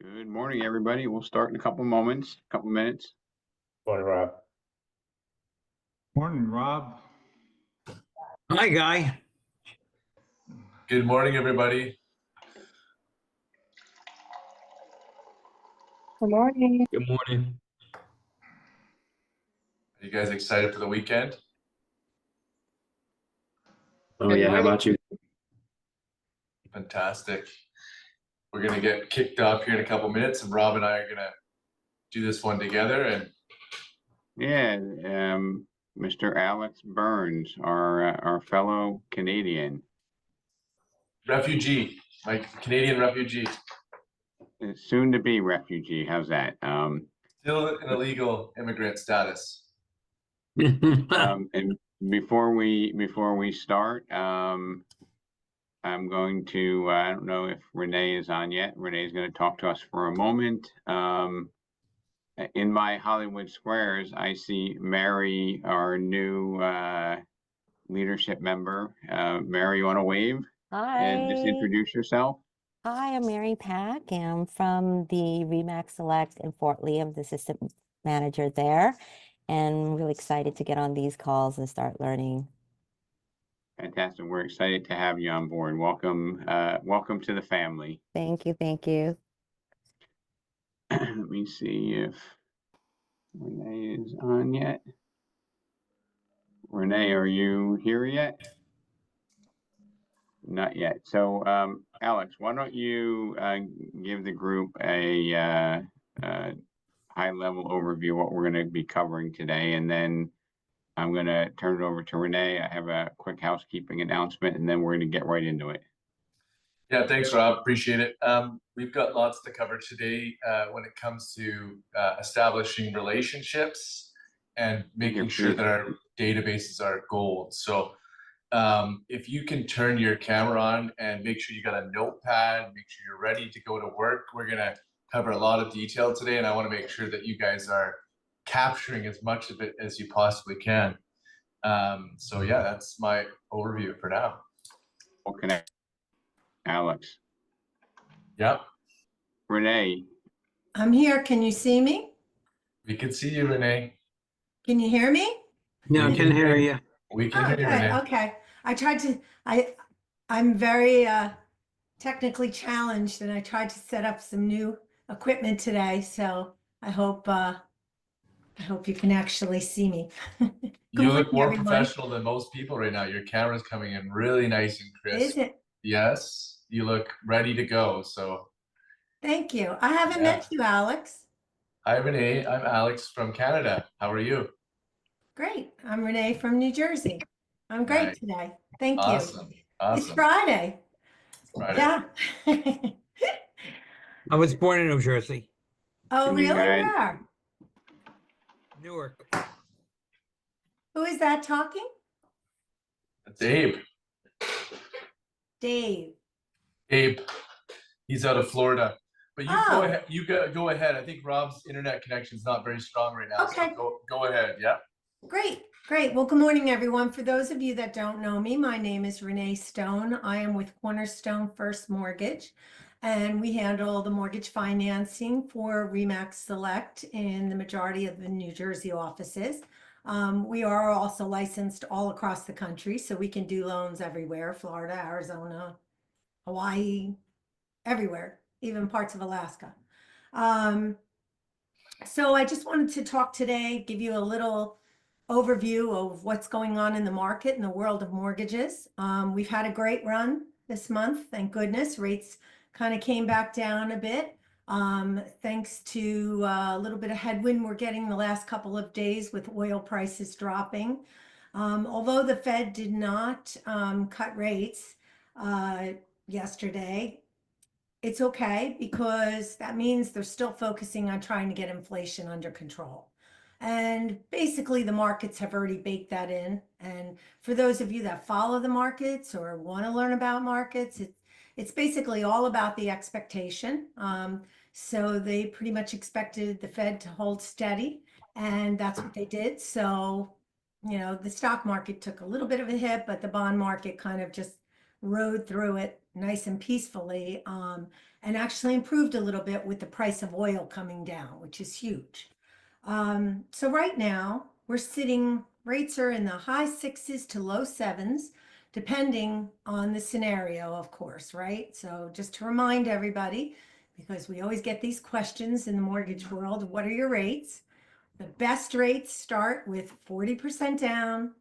Good morning, everybody. We'll start in a couple minutes. Morning, Rob. Morning, Rob. Hi, Guy. Good morning, everybody. Good morning. Good morning. Are you guys excited for the weekend? Oh, Good yeah. How morning. about you? Fantastic. We're going to get kicked off here in a couple minutes, and Rob and I are going to do this one together. And Yeah, Mr. Alex Burns, our fellow Canadian, refugee, like Canadian refugee, soon to be refugee. How's that? still in illegal immigrant status. And before we start, I'm going to, I don't know if Renee is on yet. Renee is going to talk to us for a moment. In my Hollywood Squares, I see Mary, our new leadership member. Mary, you want to wave and just Hi. introduce yourself? Hi, I'm Mary Pack. I'm from the Remax Select in Fort Lee. I'm the assistant manager there, and really excited to get on these calls and start learning. Fantastic. We're excited to have you on board. Welcome, welcome to the family. Thank you. Thank you. Let me see if Renee is on yet. Renee, are you here yet? Not yet. So, Alex, why don't you give the group a high-level overview of what we're going to be covering today, and then I'm going to turn it over to Renee. I have a quick housekeeping announcement, and then we're going to get right into it. Yeah, thanks, Rob. Appreciate it. We've got lots to cover today when it comes to establishing relationships and making sure that our databases are gold. So if you can turn your camera on and make sure you got a notepad, make sure you're ready to go to work. We're going to cover a lot of detail today, and I want to make sure that you guys are capturing as much of it as you possibly can. So yeah, that's my overview for now. Okay, Alex. Yep. Renee. I'm here. Can you see me? We can see you, Renee. Can you hear me? No, I can hear you. We can hear you, Renee. Okay. I tried to, I'm very technically challenged, and I tried to set up some new equipment today. So I hope you can actually see me. You look morning, more everyone. professional than most people right now. Your camera's coming in really nice and crisp. Is it? Yes, you look ready to go. So Thank you. I haven't met you, Alex. Hi, Renee. I'm Alex from Canada. How are you? Great. I'm Renee from New Jersey. I'm great Nice. today. Thank Awesome. you. Awesome. It's Friday. Friday. Yeah. I was born in New Jersey, Oh, Can you really? guys- Where? Newark. Who is that talking? That's Abe. Dave. Abe. He's out of Florida. But you go Oh. ahead. You go ahead. I think Rob's internet connection is not very strong right now. Okay. So go ahead. Yeah. Great, great. Well, good morning, everyone. For those of you that don't know me, my name is Renee Stone. I am with Cornerstone First Mortgage, and we handle the mortgage financing for Remax Select in the majority of the New Jersey offices. We are also licensed all across the country, so we can do loans everywhere: Florida, Arizona, Hawaii, everywhere, even parts of Alaska. So I just wanted to talk today, give you a little overview of what's going on in the market in the world of mortgages. We've had a great run this month, thank goodness. Rates kind of came back down a bit, thanks to a little bit of headwind we're getting the last couple of days with oil prices dropping. Although the Fed did not cut rates yesterday, it's okay, because that means they're still focusing on trying to get inflation under control. And basically the markets have already baked that in. And for those of you that follow the markets or want to learn about markets, it's basically all about the expectation. So they pretty much expected the Fed to hold steady, and that's what they did. So, the stock market took a little bit of a hit, but the bond market kind of just rode through it nice and peacefully, and actually improved a little bit with the price of oil coming down, which is huge. So right now rates are in the high sixes to low sevens, depending on the scenario, of course, right? So just to remind everybody, because we always get these questions in the mortgage world, what are your rates? The best rates start with 40% down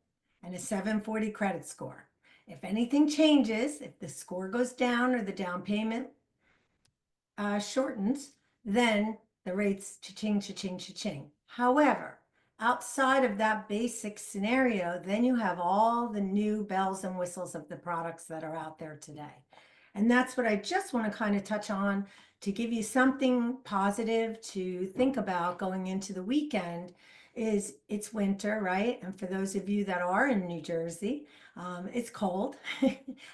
and a 740 credit score. If anything changes, if the score goes down or the down payment shortens, then the rates cha-ching, cha-ching, cha-ching. However, outside of that basic scenario, then you have all the new bells and whistles of the products that are out there today. And that's what I just want to kind of touch on to give you something positive to think about going into the weekend. Is it's winter, right? And for those of you that are in New Jersey, it's cold.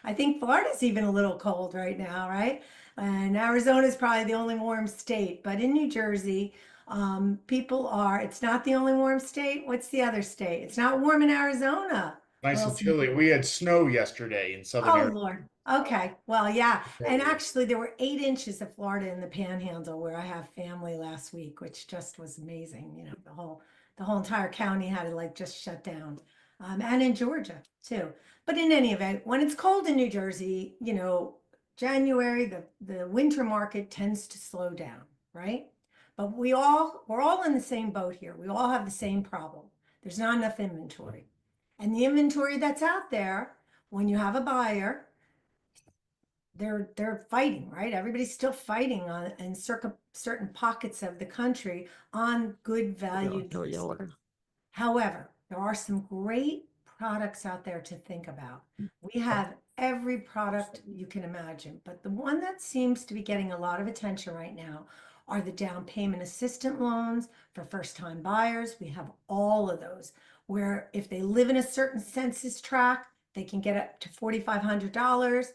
I think Florida's even a little cold right now, right? And Arizona is probably the only warm state, but in New Jersey, it's not the only warm state. What's the other state? It's not warm in Arizona. Nice and Wilson. chilly. We had snow yesterday in southern Oh, Arizona. Lord. Okay. Well, yeah. And Yeah. actually, there were 8 inches of Florida in the Panhandle where I have family last week, which just was amazing. You know, the whole entire county had to like just shut down. And in Georgia too. But in any event, when it's cold in New Jersey, you know, January, the winter market tends to slow down, right? But we're all in the same boat here. We all have the same problem. There's not enough inventory. And the inventory that's out there, when you have a buyer, they're fighting, right? Everybody's still fighting on in certain pockets of the country on good value. However, there are some great products out there to think about. We have every product you can imagine, but the one that seems to be getting a lot of attention right now are the down payment assistant loans for first-time buyers. We have all of those, where if they live in a certain census tract, they can get up to $4,500.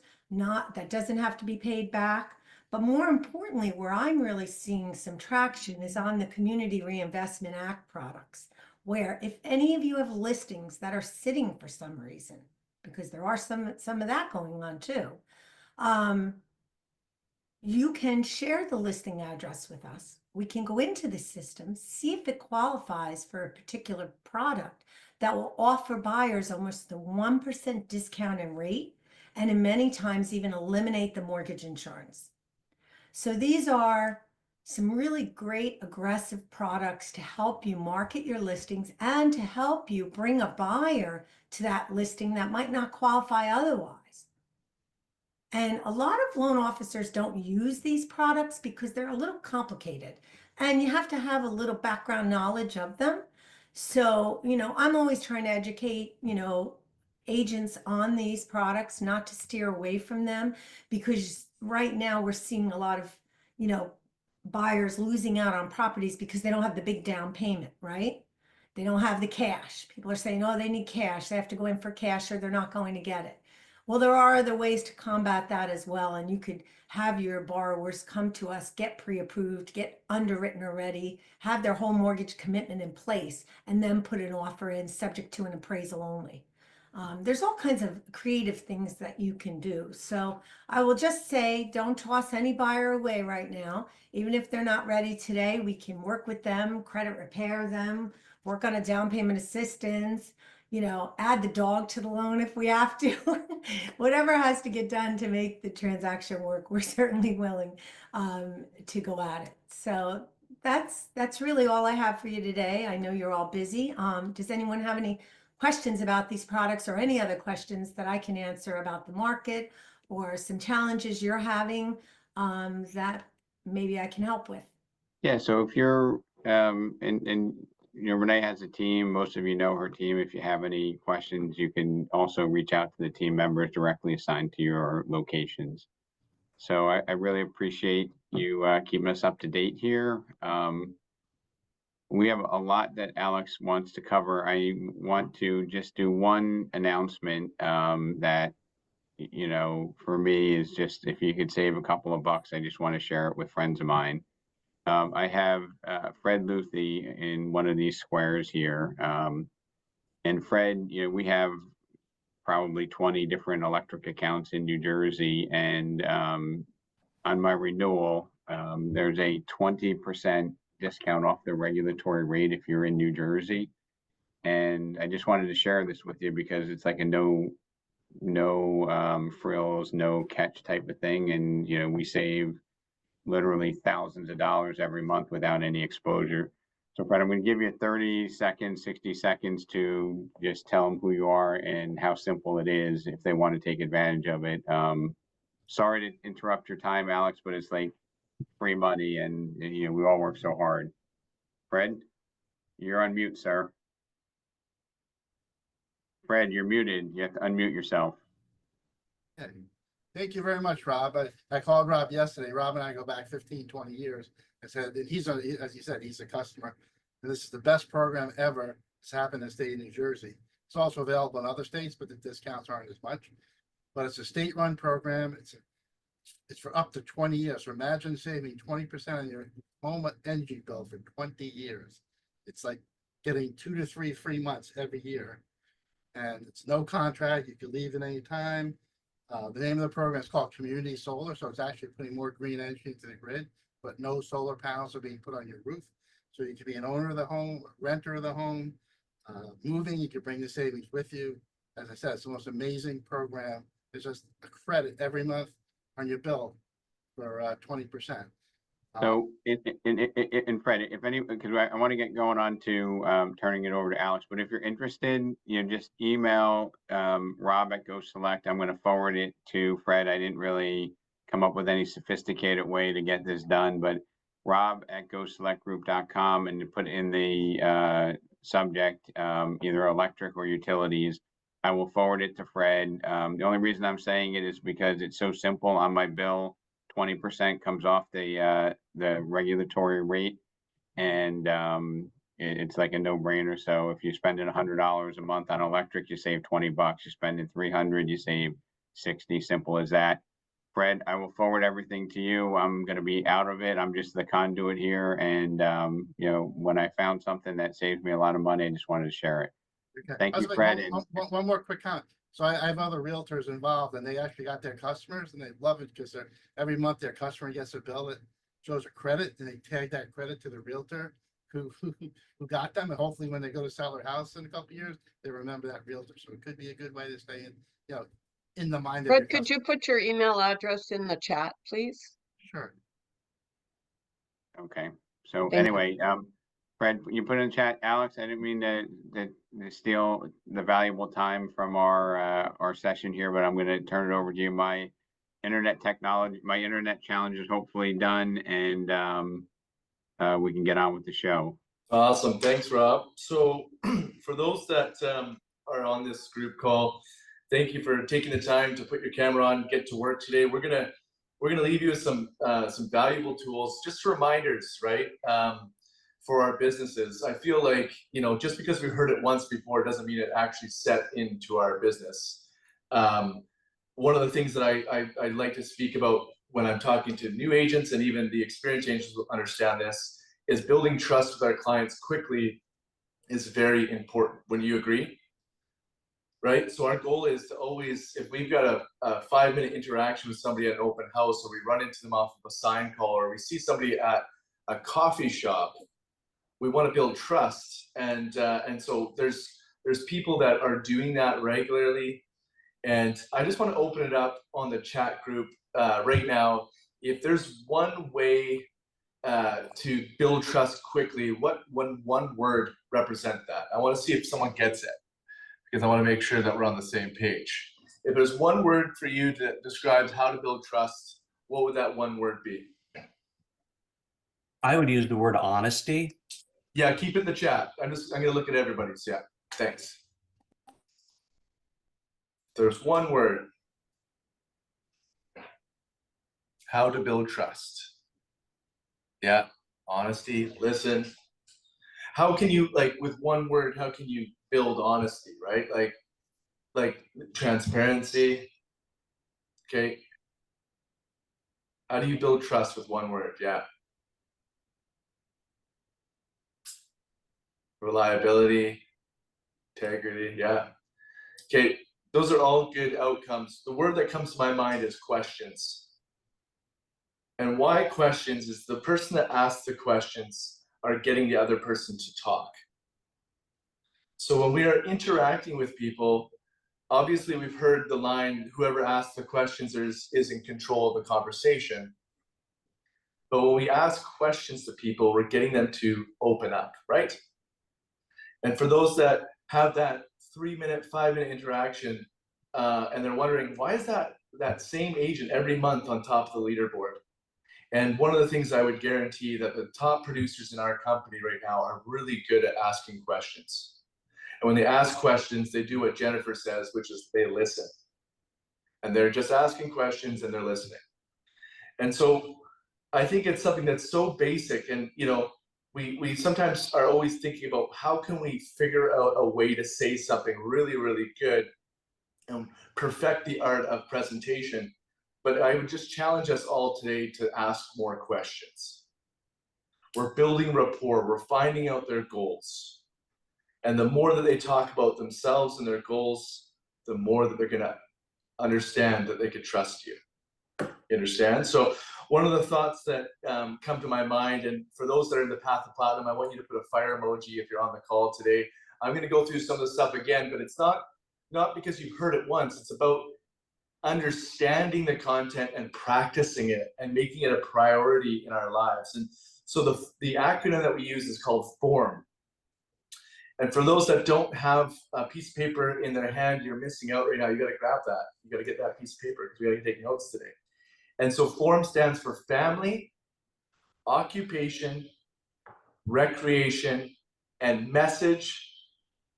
That doesn't have to be paid back. But more importantly, where I'm really seeing some traction is on the Community Reinvestment Act products, where if any of you have listings that are sitting for some reason, because there are some of that going on too, you can share the listing address with us. We can go into the system, see if it qualifies for a particular product that will offer buyers almost the 1% discount in rate, and in many times even eliminate the mortgage insurance. So these are some really great aggressive products to help you market your listings and to help you bring a buyer to that listing that might not qualify otherwise. And a lot of loan officers don't use these products because they're a little complicated and you have to have a little background knowledge of them. So, you know, I'm always trying to educate, you know, agents on these products, not to steer away from them, because right now we're seeing a lot of, you know, buyers losing out on properties because they don't have the big down payment, right? They don't have the cash. People are saying, oh, they need cash. They have to go in for cash or they're not going to get it. Well, there are other ways to combat that as well. And you could have your borrowers come to us, get pre-approved, get underwritten already, have their whole mortgage commitment in place, and then put an offer in subject to an appraisal only. There's all kinds of creative things that you can do. So I will just say, don't toss any buyer away right now. Even if they're not ready today, we can work with them, credit repair them, work on a down payment assistance, you know, add the dog to the loan if we have to. Whatever has to get done to make the transaction work, we're certainly willing to go at it. So that's really all I have for you today. I know you're all busy. Does anyone have any questions about these products or any other questions that I can answer about the market or some challenges you're having that maybe I can help with? Yeah, so if you're, and you know, Renee has a team, most of you know her team. If you have any questions, you can also reach out to the team members directly assigned to your locations. So I really appreciate you keeping us up to date here. We have a lot that Alex wants to cover. I want to just do one announcement that, you know, for me is just if you could save a couple of bucks, I just want to share it with friends of mine. I have Fred Luthi in one of these squares here. And Fred, you know, we have probably 20 different electric accounts in New Jersey, and on my renewal, there's a 20% discount off the regulatory rate if you're in New Jersey. And I just wanted to share this with you because it's like a no frills, no catch type of thing. And, you know, we save literally thousands of dollars every month without any exposure. So Fred, I'm going to give you 30 seconds, 60 seconds to just tell them who you are and how simple it is if they want to take advantage of it. Sorry to interrupt your time, Alex, but it's like free money and, you know, we all work so hard. Fred, you're on mute, sir. Fred, you're muted. You have to unmute yourself. Okay. Thank you very much, Rob. I called Rob yesterday. Rob and I go back 15, 20 years. I said that as you said, he's a customer. And this is the best program ever that's happened in the state of New Jersey. It's also available in other states, but the discounts aren't as much. But it's a state-run program. It's for up to 20 years. So imagine saving 20% on your home energy bill for 20 years. It's like getting 2 to 3 free months every year. And it's no contract. You can leave at any time. The name of the program is called Community Solar. So it's actually putting more green energy into the grid, but no solar panels are being put on your roof. So you can be an owner of the home, a renter of the home, moving, you can bring the savings with you. As I said, it's the most amazing program. It's just a credit every month on your bill for 20%. So, in Fred, if any, because I want to get going on to turning it over to Alex, but if you're interested, you know, just email Rob at Go Select. I'm going to forward it to Fred. I didn't really come up with any sophisticated way to get this done, but Rob at GoSelectGroup.com, and to put in the subject either electric or utilities. I will forward it to Fred. The only reason I'm saying it is because it's so simple on my bill. 20% comes off the regulatory rate, and it's like a no-brainer. So if you're spending $100 a month on electric, you save 20 bucks. You're spending 300, you save 60. Simple as that. Fred, I will forward everything to you. I'm going to be out of it. I'm just the conduit here, and you know, when I found something that saves me a lot of money, I just wanted to share it. Okay. Thank you, Fred. One more quick comment. So I have other realtors involved, and they actually got their customers, and they love it because every month their customer gets a bill that shows a credit, and they tag that credit to the realtor who got them, and hopefully when they go to sell their house in a couple of years, they remember that realtor. So it could be a good way to stay in, you know, in the mind of your Fred, could customer. you put your email address in the chat, please? Sure. Okay. So Thank you. anyway, Fred, you put in the chat, Alex, I didn't mean to steal the valuable time from our session here, but I'm going to turn it over to you. My internet challenge is hopefully done, and we can get on with the show. Awesome. Thanks, Rob. So for those that are on this group call, thank you for taking the time to put your camera on, get to work today. We're gonna leave you with some valuable tools, just reminders, right? For our businesses. I feel like, you know, just because we heard it once before doesn't mean it actually set into our business. One of the things that I like to speak about when I'm talking to new agents, and even the experienced agents will understand this, is building trust with our clients quickly is very important. Wouldn't you agree? Right? So our goal is to always, if we've got a 5-minute interaction with somebody at an open house, or we run into them off of a sign call, or we see somebody at a coffee shop, we want to build trust. And so there's people that are doing that regularly. And I just want to open it up on the chat group right now. If there's one way to build trust quickly, what one word represent that? I want to see if someone gets it, because I want to make sure that we're on the same page. If there's one word for you that describes how to build trust, what would that one word be? I would use the word honesty. Yeah, keep it in the chat. I'm gonna look at everybody's. Yeah, thanks. There's one word. How to build trust. Yeah, honesty, listen. How can you, like, with one word, how can you build honesty, right? Like transparency. Okay. How do you build trust with one word? Yeah. Reliability, integrity. Yeah. Okay. Those are all good outcomes. The word that comes to my mind is questions. And why questions is the person that asks the questions are getting the other person to talk. So when we are interacting with people, obviously we've heard the line, whoever asks the questions is in control of the conversation. But when we ask questions to people, we're getting them to open up, right? And for those that have that 3-minute, 5-minute interaction, and they're wondering, why is that same agent every month on top of the leaderboard? And one of the things I would guarantee that the top producers in our company right now are really good at asking questions. And when they ask questions, they do what Jennifer says, which is they listen. And they're just asking questions and they're listening. And so I think it's something that's so basic. And, you know, we sometimes are always thinking about how can we figure out a way to say something really, really good and perfect the art of presentation. But I would just challenge us all today to ask more questions. We're building rapport, we're finding out their goals. And the more that they talk about themselves and their goals, the more that they're gonna understand that they could trust you. You understand? So one of the thoughts that come to my mind, and for those that are in the path of platinum, I want you to put a fire emoji if you're on the call today. I'm gonna go through some of the stuff again, but it's not because you've heard it once, it's about understanding the content and practicing it and making it a priority in our lives. And so the acronym that we use is called FORM. And for those that don't have a piece of paper in their hand, you're missing out right now. You gotta grab that. You gotta get that piece of paper because we gotta take notes today. And so FORM stands for family, occupation, recreation, and message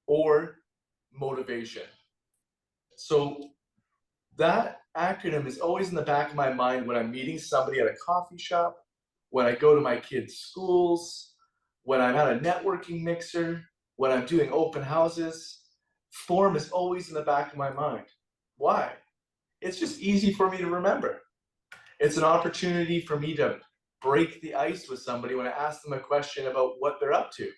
or motivation. So that acronym is always in the back of my mind when I'm meeting somebody at a coffee shop, when I go to my kids' schools, when I'm at a networking mixer, when I'm doing open houses. FORM is always in the back of my mind. Why? It's just easy for me to remember. It's an opportunity for me to break the ice with somebody when I ask them a question about what they're up to.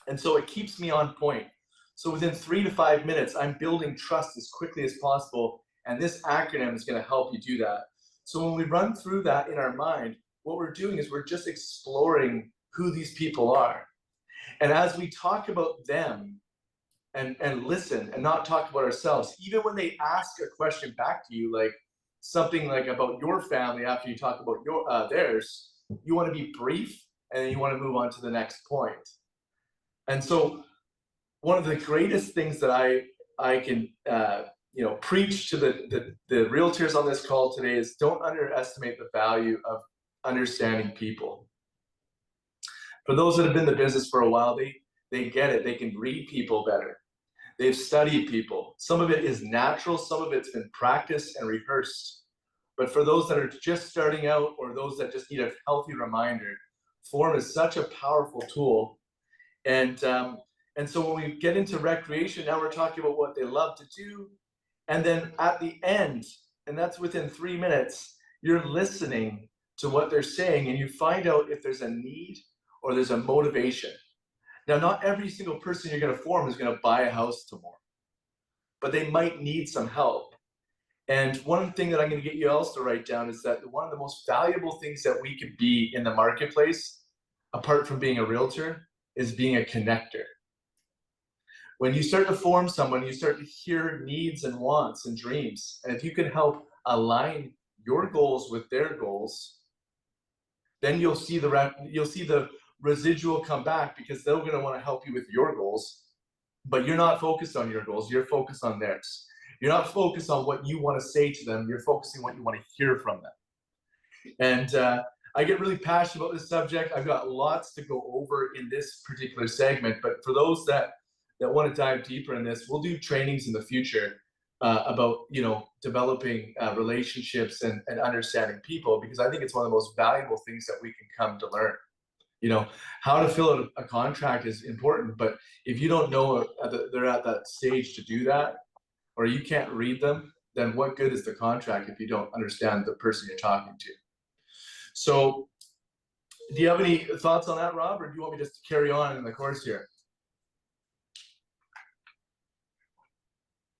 And so it keeps me on point. So within 3 to 5 minutes, I'm building trust as quickly as possible. And this acronym is going to help you do that. So when we run through that in our mind, what we're doing is we're just exploring who these people are. And as we talk about them and listen and not talk about ourselves, even when they ask a question back to you, like something like about your family after you talk about theirs, you want to be brief and then you want to move on to the next point. And so one of the greatest things that I can preach to the realtors on this call today is don't underestimate the value of understanding people. For those that have been in the business for a while, they get it. They can read people better. They've studied people. Some of it is natural. Some of it's been practiced and rehearsed. But for those that are just starting out or those that just need a healthy reminder, FORM is such a powerful tool. And so when we get into recreation, now we're talking about what they love to do. And then at the end, and that's within 3 minutes, you're listening to what they're saying and you find out if there's a need or there's a motivation. Now, not every single person you're going to form is going to buy a house tomorrow, but they might need some help. And one thing that I'm going to get you else to write down is that one of the most valuable things that we could be in the marketplace, apart from being a realtor, is being a connector. When you start to form someone, you start to hear needs and wants and dreams. And if you can help align your goals with their goals, then you'll see the residual come back because they're going to want to help you with your goals, but you're not focused on your goals. You're focused on theirs. You're not focused on what you want to say to them. You're focusing on what you want to hear from them. And I get really passionate about this subject. I've got lots to go over in this particular segment, but for those that want to dive deeper in this, we'll do trainings in the future about developing relationships and understanding people, because I think it's one of the most valuable things that we can come to learn. How to fill out a contract is important, but if you don't know they're at that stage to do that, or you can't read them, then what good is the contract if you don't understand the person you're talking to? So do you have any thoughts on that, Rob, or do you want me just to carry on in the course here?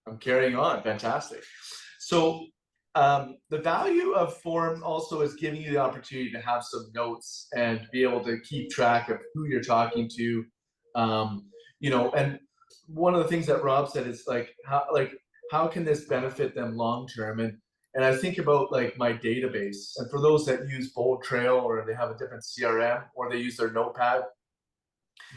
I'm carrying on. Fantastic. So the value of form also is giving you the opportunity to have some notes and be able to keep track of who you're talking to. You know, and one of the things that Rob said is like how can this benefit them long term? And I think about like my database, and for those that use Bold Trail or they have a different CRM or they use their notepad,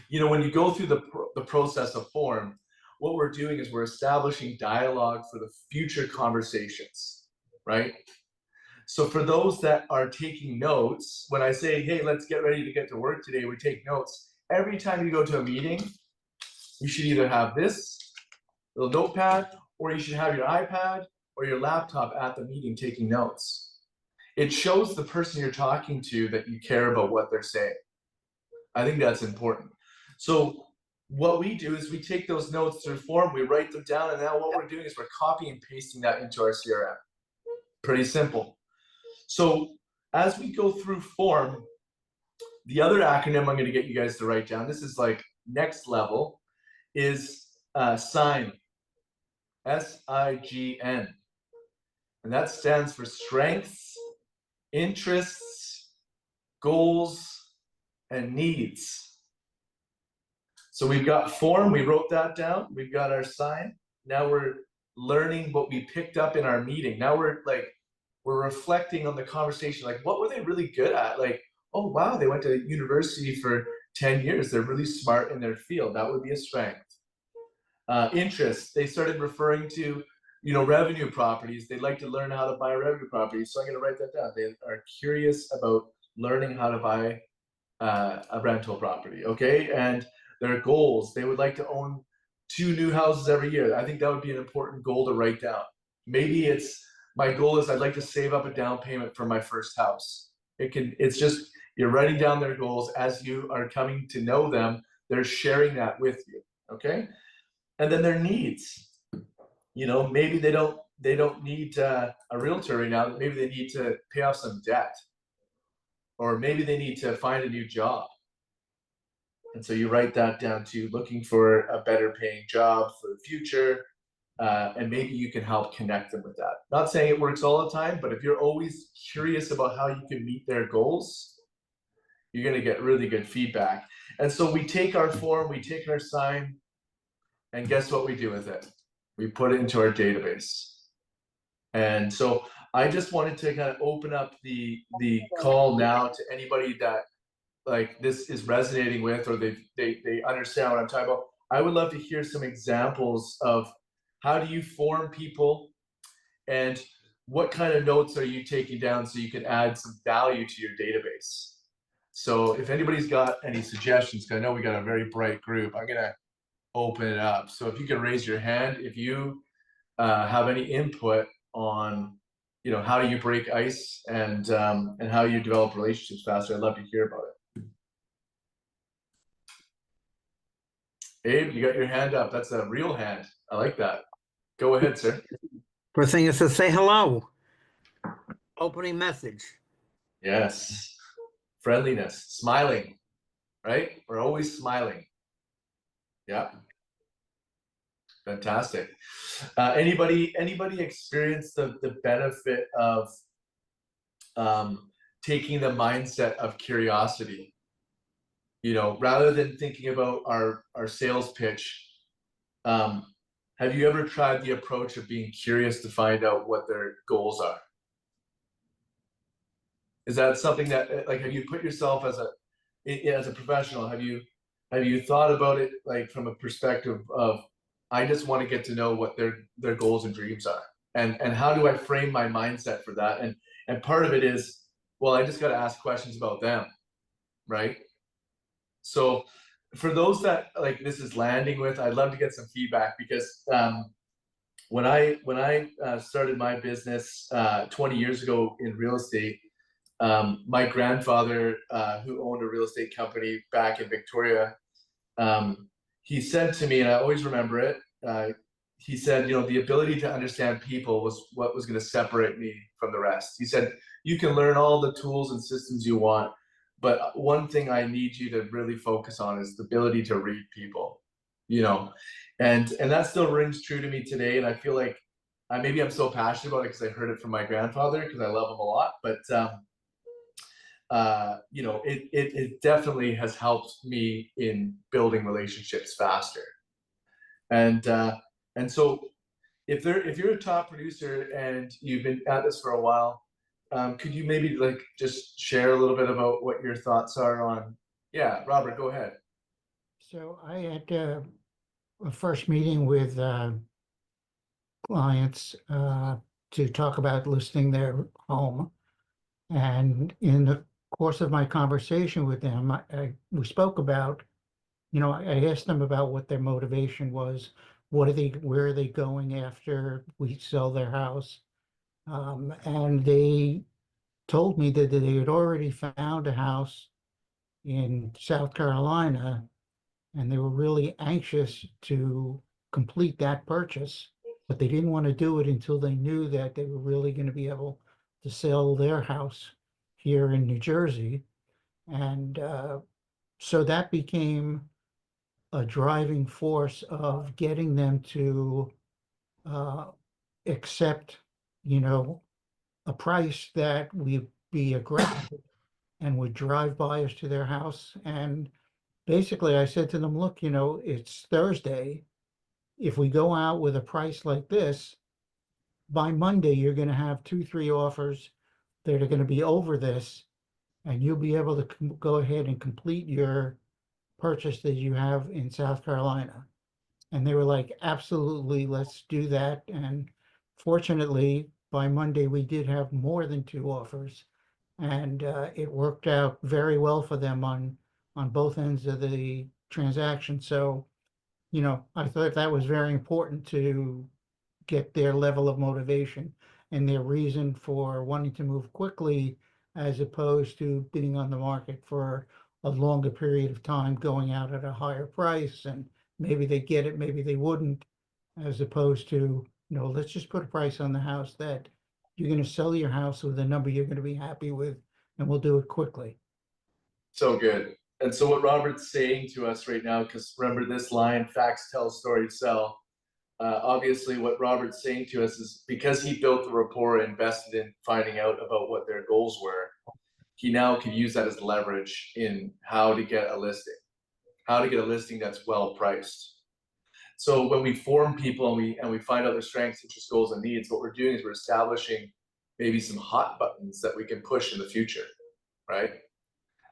you know, when you go through the process of form, what we're doing is we're establishing dialogue for the future conversations, right? So for those that are taking notes, when I say, hey, let's get ready to get to work today, we take notes. Every time you go to a meeting, you should either have this little notepad, or you should have your iPad or your laptop at the meeting taking notes. It shows the person you're talking to that you care about what they're saying. I think that's important. So what we do is we take those notes through form, we write them down, and now what we're doing is we're copying and pasting that into our CRM. Pretty simple. So as we go through form, the other acronym I'm going to get you guys to write down, this is like next level, is SIGN. SIGN. And that stands for strengths, interests, goals, and needs. So we've got form, we wrote that down. We've got our SIGN. Now we're learning what we picked up in our meeting. Now we're reflecting on the conversation. Like, what were they really good at? Like, oh, wow, they went to university for 10 years. They're really smart in their field. That would be a strength. Interests, they started referring to, you know, revenue properties. They'd like to learn how to buy revenue properties. So I'm going to write that down. They are curious about learning how to buy a rental property. Okay. And their goals, they would like to own 2 new houses every year. I think that would be an important goal to write down. Maybe it's, my goal is I'd like to save up a down payment for my first house. It's just, you're writing down their goals as you are coming to know them. They're sharing that with you. Okay. And then their needs, you know, maybe they don't need a realtor right now. Maybe they need to pay off some debt, or maybe they need to find a new job. And so you write that down to looking for a better paying job for the future. And maybe you can help connect them with that. Not saying it works all the time, but if you're always curious about how you can meet their goals, you're going to get really good feedback. And so we take our form, we take our SIGN, and guess what we do with it? We put it into our database. And so I just wanted to kind of open up the call now to anybody that like this is resonating with, or they understand what I'm talking about. I would love to hear some examples of how do you form people, and what kind of notes are you taking down so you can add some value to your database. So if anybody's got any suggestions, because I know we got a very bright group, I'm gonna open it up. So if you can raise your hand if you have any input on, you know, how do you break ice and how you develop relationships faster. I'd love to hear about it. Abe, you got your hand up. That's a real hand. I like that. Go ahead, sir. First thing is to say hello. Opening message. Yes. Friendliness, smiling, right? We're always smiling. Yeah. Fantastic. Anybody experience the benefit of taking the mindset of curiosity? You know, rather than thinking about our sales pitch, have you ever tried the approach of being curious to find out what their goals are? Is that something that, like, have you put yourself as a professional, have you thought about it like from a perspective of, I just want to get to know what their goals and dreams are, and how do I frame my mindset for that? And part of it is, well, I just got to ask questions about them, right? So for those that like this is landing with, I'd love to get some feedback, because when I started my business 20 years ago in real estate, my grandfather, who owned a real estate company back in Victoria, he said to me, and I always remember it, he said, you know, the ability to understand people was what was going to separate me from the rest. He said, you can learn all the tools and systems you want, but one thing I need you to really focus on is the ability to read people. you know, and that still rings true to me today. And I feel like maybe I'm so passionate about it because I heard it from my grandfather, because I love him a lot. But you know, it definitely has helped me in building relationships faster. And so if you're a top producer and you've been at this for a while, could you maybe like just share a little bit about what your thoughts are on? Yeah, Robert, go ahead. So I had a first meeting with clients to talk about listing their home. And in the course of my conversation with them, we spoke about, you know, I asked them about what their motivation was. Where are they going after we sell their house? And they told me that they had already found a house in South Carolina, and they were really anxious to complete that purchase, but they didn't want to do it until they knew that they were really going to be able to sell their house here in New Jersey. And so that became a driving force of getting them to accept, you know, a price that would be aggressive and would drive buyers to their house. And basically, I said to them, look, you know, it's Thursday. If we go out with a price like this, by Monday, you're going to have 2, 3 offers that are going to be over this, and you'll be able to go ahead and complete your purchase that you have in South Carolina. And they were like, absolutely, let's do that. And fortunately, by Monday, we did have more than 2 offers, and it worked out very well for them on both ends of the transaction. So, you know, I thought that was very important to get their level of motivation and their reason for wanting to move quickly, as opposed to being on the market for a longer period of time, going out at a higher price, and maybe they get it, maybe they wouldn't, as opposed to, you know, let's just put a price on the house that you're going to sell your house with a number you're going to be happy with, and we'll do it quickly. So good. And so what Robert's saying to us right now, because remember this line, facts tell, stories sell. Obviously, what Robert's saying to us is because he built the rapport and invested in finding out about what their goals were, he now can use that as leverage in how to get a listing that's well priced. So when we form people and we find out their strengths, interests, goals, and needs, what we're doing is we're establishing maybe some hot buttons that we can push in the future, right?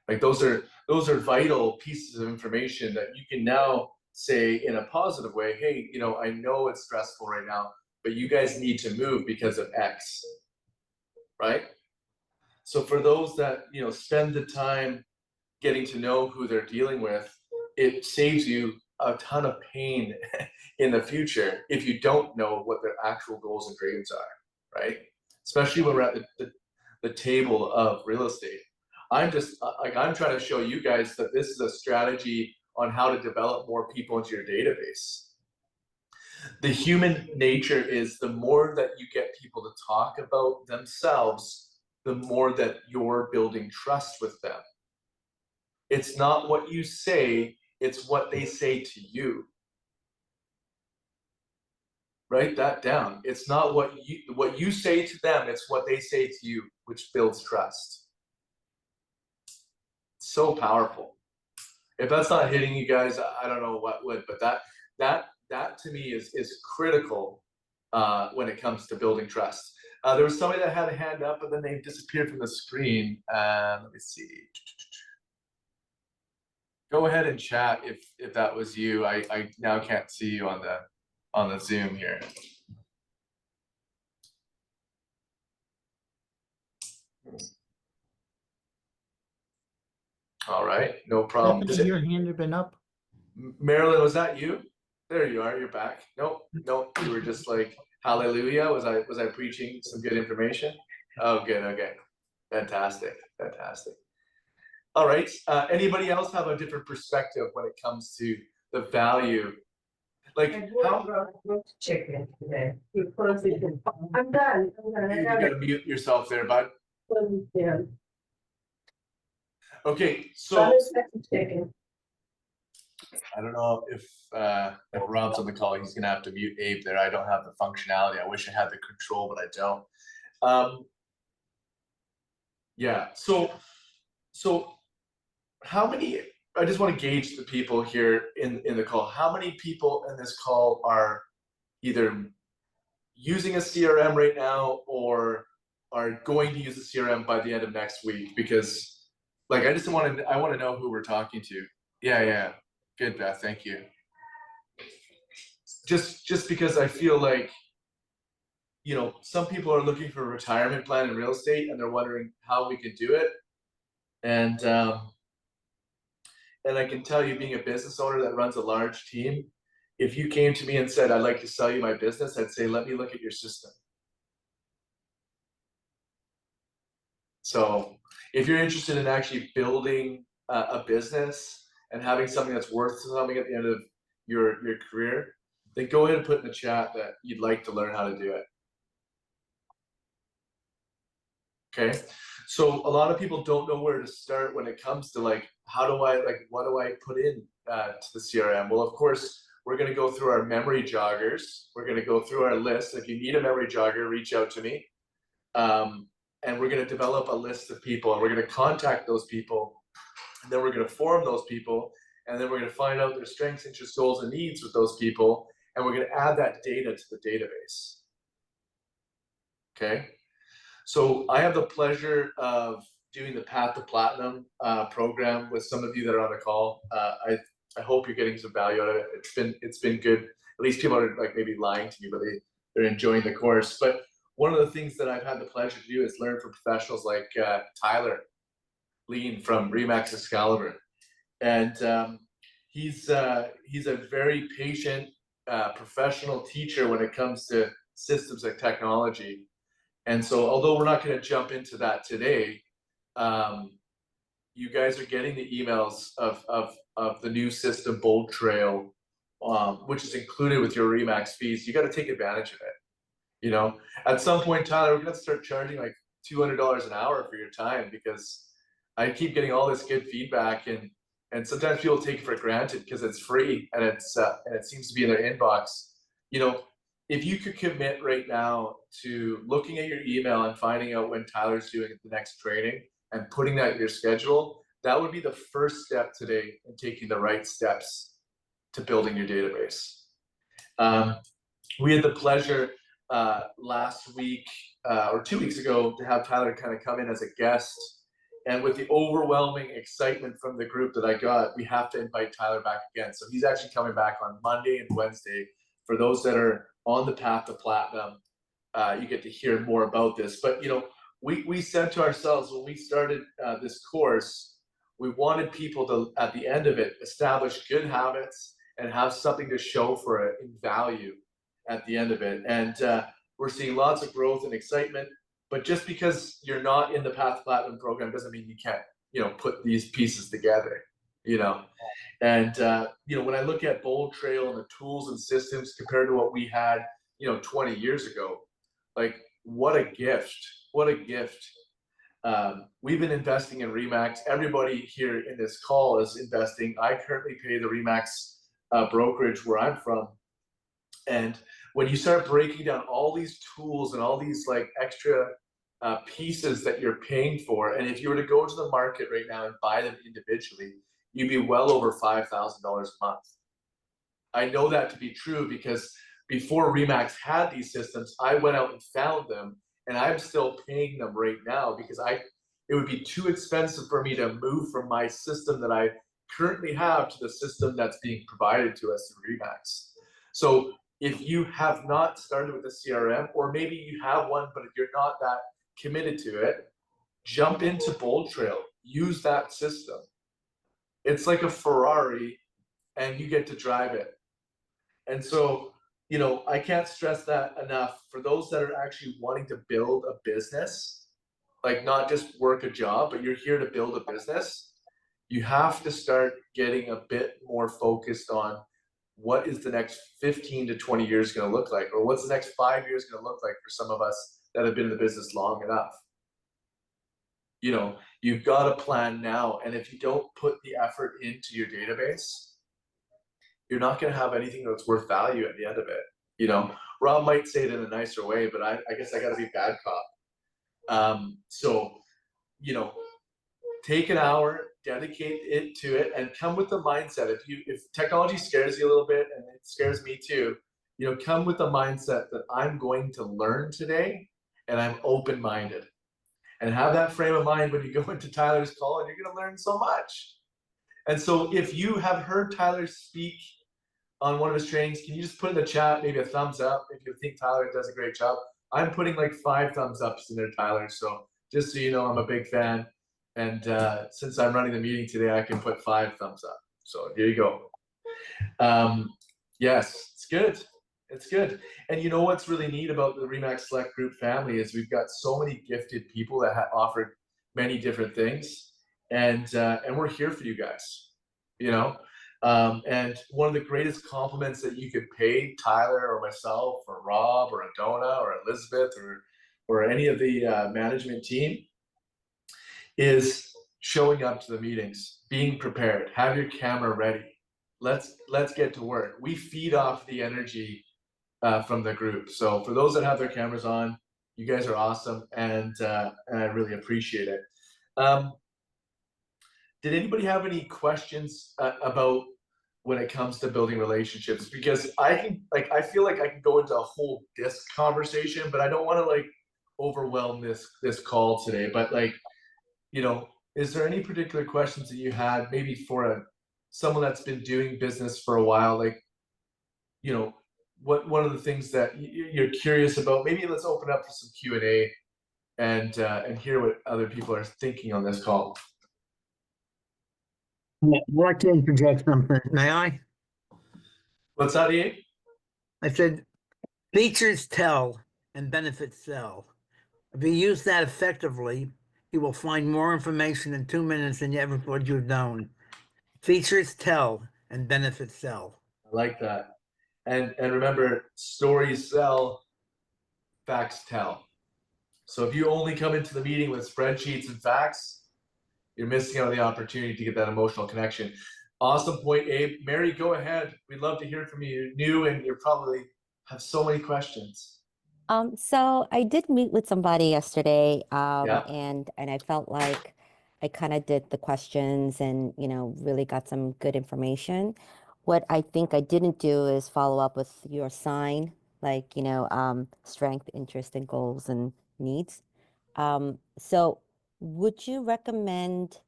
Like those are vital pieces of information that you can now say in a positive way, hey, you know, I know it's stressful right now, but you guys need to move because of X, right? So for those that, you know, spend the time getting to know who they're dealing with, it saves you a ton of pain in the future if you don't know what their actual goals and dreams are, right? Especially when we're at the table of real estate. I'm trying to show you guys that this is a strategy on how to develop more people into your database. The human nature is the more that you get people to talk about themselves, the more that you're building trust with them. It's not what you say, it's what they say to you. Write that down. It's not what you say to them, it's what they say to you, which builds trust. So powerful. If that's not hitting you guys, I don't know what would, but that to me is critical when it comes to building trust. There was somebody that had a hand up, but then they disappeared from the screen. Let me see. Go ahead and chat if that was you. I now can't see you on the Zoom here. All right, no problem. Stephanie, your hand had been up. Marilyn, was that you? There you are, you're back. Nope, you were just like, hallelujah. Was I preaching some good information? Oh, good, okay. Fantastic. All right, anybody else have a different perspective when it comes to the value? Like, chicken today. I'm done. You gotta mute yourself there, bud. Yeah. Okay, so I don't know if Rob's on the call, he's gonna have to mute Abe there. I don't have the functionality. I wish I had the control, but I don't. Yeah, so how many, I just want to gauge the people here in the call. How many people in this call are either using a CRM right now or are going to use a CRM by the end of next week? Because like, I want to know who we're talking to. Yeah. Good, Beth, thank you. Just because I feel like, you know, some people are looking for a retirement plan in real estate and they're wondering how we can do it. And I can tell you, being a business owner that runs a large team, if you came to me and said, I'd like to sell you my business, I'd say, let me look at your system. So if you're interested in actually building a business and having something that's worth something at the end of your career, then go ahead and put in the chat that you'd like to learn how to do it. Okay, so a lot of people don't know where to start when it comes to like, what do I put in to the CRM? Well, of course, we're going to go through our memory joggers. We're going to go through our list. If you need a memory jogger, reach out to me. And we're going to develop a list of people, and we're going to contact those people, and then we're going to form those people, and then we're going to find out their strengths, interests, goals, and needs with those people, and we're going to add that data to the database. Okay, so I have the pleasure of doing the Path to Platinum program with some of you that are on the call. I hope you're getting some value out of it. It's been good. At least people are like maybe lying to me, but they're enjoying the course. But one of the things that I've had the pleasure to do is learn from professionals like Tyler Lean from Remax Excalibur, and he's a very patient, professional teacher when it comes to systems and technology. And so, although we're not going to jump into that today, you guys are getting the emails of the new system, Bold Trail, which is included with your Remax fees. You got to take advantage of it. You know, at some point, Tyler, we're going to start charging like $200 an hour for your time, because I keep getting all this good feedback, and sometimes people take it for granted because it's free and it seems to be in their inbox. You know, if you could commit right now to looking at your email and finding out when Tyler's doing the next training and putting that in your schedule, that would be the first step today in taking the right steps to building your database. We had the pleasure last week or 2 weeks ago to have Tyler kind of come in as a guest. And with the overwhelming excitement from the group that I got, we have to invite Tyler back again. So he's actually coming back on Monday and Wednesday. For those that are on the path to platinum, you get to hear more about this. But you know, we said to ourselves when we started this course, we wanted people to, at the end of it, establish good habits and have something to show for it in value at the end of it. And we're seeing lots of growth and excitement. But just because you're not in the Path to Platinum program doesn't mean you can't, you know, put these pieces together, you know. And you know, when I look at Bold Trail and the tools and systems compared to what we had, you know, 20 years ago, like what a gift! What a gift! We've been investing in Remax. Everybody here in this call is investing. I currently pay the Remax brokerage where I'm from, and when you start breaking down all these tools and all these like extra pieces that you're paying for, and if you were to go to the market right now and buy them individually, you'd be well over $5,000 a month. I know that to be true because before Remax had these systems, I went out and found them, and I'm still paying them right now because it would be too expensive for me to move from my system that I currently have to the system that's being provided to us through Remax. So if you have not started with a CRM, or maybe you have one, but if you're not that committed to it, jump into Bold Trail, use that system. It's like a Ferrari and you get to drive it. And so, you know, I can't stress that enough for those that are actually wanting to build a business, like not just work a job, but you're here to build a business. You have to start getting a bit more focused on what is the next 15 to 20 years going to look like, or what's the next 5 years going to look like for some of us that have been in the business long enough. You know, you've got to plan now, and if you don't put the effort into your database, you're not going to have anything that's worth value at the end of it. You know, Rob might say it in a nicer way, but I guess I got to be bad cop. So, you know, take an hour, dedicate it to it, and come with the mindset. If technology scares you a little bit, and it scares me too, you know, come with the mindset that I'm going to learn today, and I'm open-minded. And have that frame of mind when you go into Tyler's call, and you're going to learn so much. And so if you have heard Tyler speak on one of his trainings, can you just put in the chat, maybe a thumbs up if you think Tyler does a great job? I'm putting like 5 thumbs ups in there, Tyler. So just so you know, I'm a big fan. And since I'm running the meeting today, I can put 5 thumbs up. So here you go. Yes, it's good. It's good. And you know what's really neat about the REMAX Select Group family is we've got so many gifted people that have offered many different things. And we're here for you guys, you know? And one of the greatest compliments that you could pay Tyler or myself or Rob or Adona or Elizabeth or any of the management team is showing up to the meetings, being prepared, have your camera ready. Let's get to work. We feed off the energy from the group. So for those that have their cameras on, you guys are awesome, and I really appreciate it. Did anybody have any questions about when it comes to building relationships? Because I feel like I can go into a whole disc conversation, but I don't want to like overwhelm this call today. But like, you know, is there any particular questions that you had maybe for someone that's been doing business for a while? Like, you know, what one of the things that you're curious about? Maybe let's open up for some Q&A and hear what other people are thinking on this call. I'd like to interject something. May I? What's that, Ian? I said, features tell and benefits sell. If you use that effectively, you will find more information in 2 minutes than you ever thought you'd known. Features tell and benefits sell. I like that. And remember, stories sell, facts tell. So if you only come into the meeting with spreadsheets and facts, you're missing out on the opportunity to get that emotional connection. Awesome point, Abe. Mary, go ahead. We'd love to hear from you. You're new and you probably have so many questions. So I did meet with somebody yesterday, Yeah. and I felt like I kind of did the questions and, you know, really got some good information. What I think I didn't do is follow up with your sign, like, you know, strength, interest, and goals and needs. So would you recommend